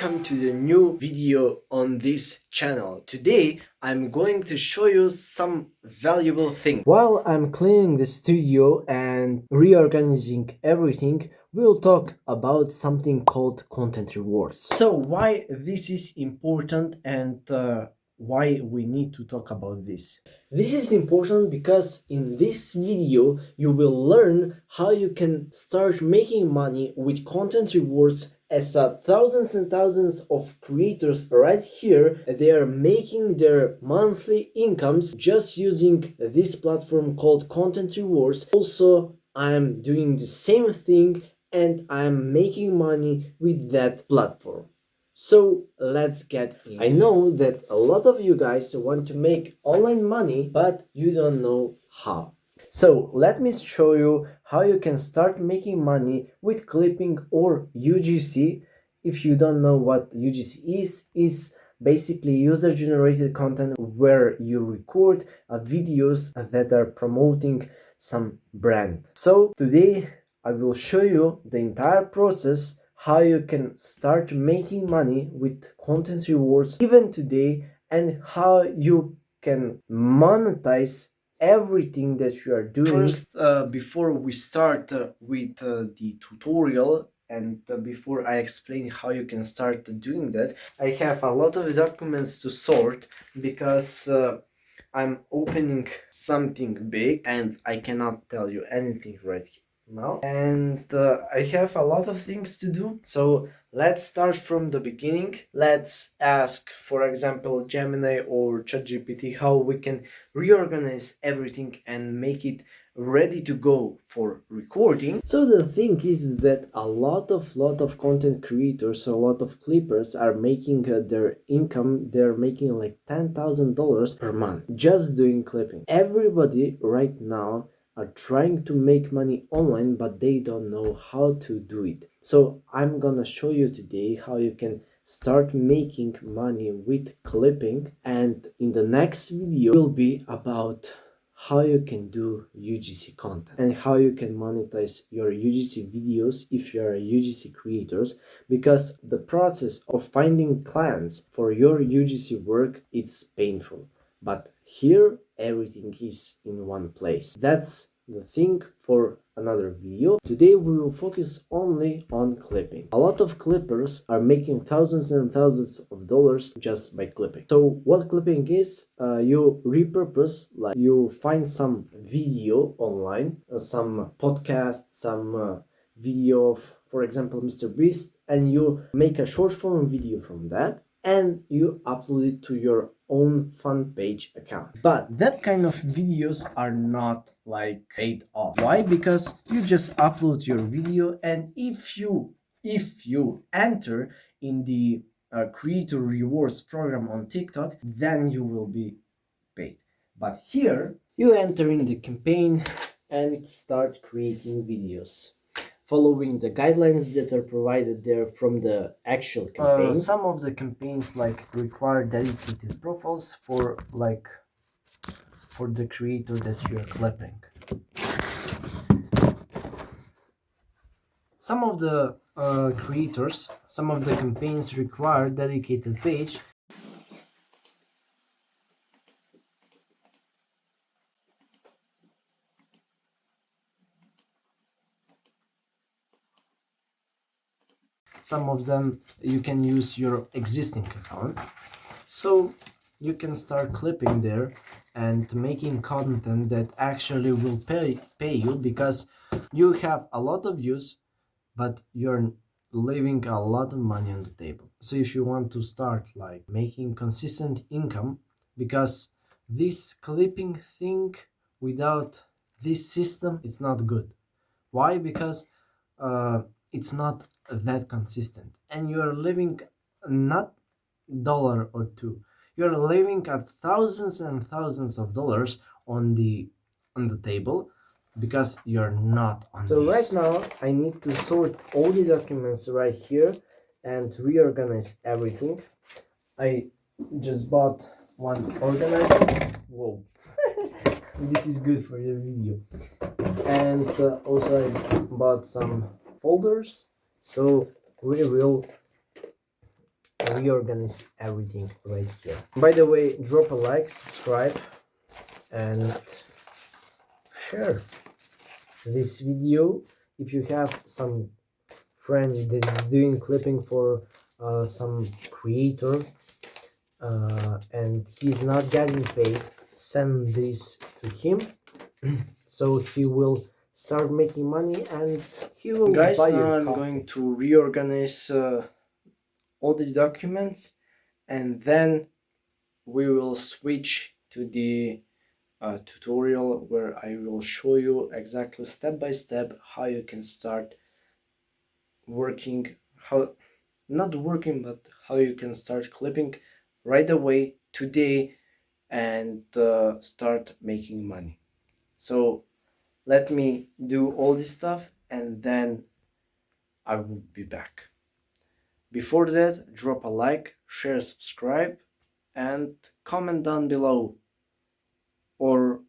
welcome to the new video on this channel. Today I'm going to show you some valuable things. While I'm cleaning the studio and reorganizing everything, we'll talk about something called content rewards. So why this is important and why we need to talk about this. This is important because in this video you will learn how you can start making money with content rewards, as thousands and thousands of creators right here, they are making their monthly incomes just using this platform called content rewards. Also, I'm doing the same thing and I'm making money with that platform. So let's get in. I know that a lot of you guys want to make online money, but you don't know how. So let me show you how you can start making money with clipping or UGC. If you don't know what UGC is basically user-generated content where you record videos that are promoting some brand. So today I will show you the entire process how you can start making money with content rewards even today, and how you can monetize everything that you are doing. First, before we start with the tutorial and before I explain how you can start doing that, I have a lot of documents to sort because I'm opening something big and I cannot tell you anything right now, and I have a lot of things to do. So let's start from the beginning. Let's ask, for example, Gemini or ChatGPT how we can reorganize everything and make it ready to go for recording. So the thing is that a lot of content creators, a lot of clippers are making their income. They're making like $10,000 per month just doing clipping. Everybody right now are trying to make money online, but they don't know how to do it. So I'm gonna show you today how you can start making money with clipping, and in the next video will be about how you can do UGC content and how you can monetize your UGC videos if you are a UGC creators, because the process of finding clients for your UGC work, it's painful, but here everything is in one place. That's the thing for another video. Today we will focus only on clipping. A lot of clippers are making thousands and thousands of dollars just by clipping. So what clipping is, you repurpose, like you find some video online, some podcast, some video of, for example, Mr. Beast, and you make a short form video from that and you upload it to your own fan page account. But that kind of videos are not like paid off. Why? Because you just upload your video, and if you enter in the creator rewards program on TikTok, then you will be paid. But here you enter in the campaign and start creating videos, following the guidelines that are provided there from the actual campaign. Some of the campaigns like require dedicated profiles for the creator that you are clipping. Some of the creators, some of the campaigns require dedicated page. Some of them you can use your existing account. So you can start clipping there and making content that actually will pay you, because you have a lot of views but you're leaving a lot of money on the table. So if you want to start like making consistent income, because this clipping thing without this system, it's not good. Why? Because it's not that consistent, and you are living not dollar or two, you're living at thousands and thousands of dollars on the table, because you're not on so this. Right now I need to sort all the documents right here and reorganize everything. I just bought one organizer. Whoa. This is good for the video. And also I bought some folders, so we will reorganize everything right here. By the way, drop a like, subscribe, and share this video if you have some friend that is doing clipping for some creator and he's not getting paid. Send this to him so he will start making money and he will Guys, buy now your I'm coffee. going to reorganize all the documents, and then we will switch to the tutorial where I will show you exactly step by step how you can start working, how not working, but how you can start clipping right away today and start making money. So let me do all this stuff and then I will be back. Before that, drop a like, share, subscribe, and comment down below, or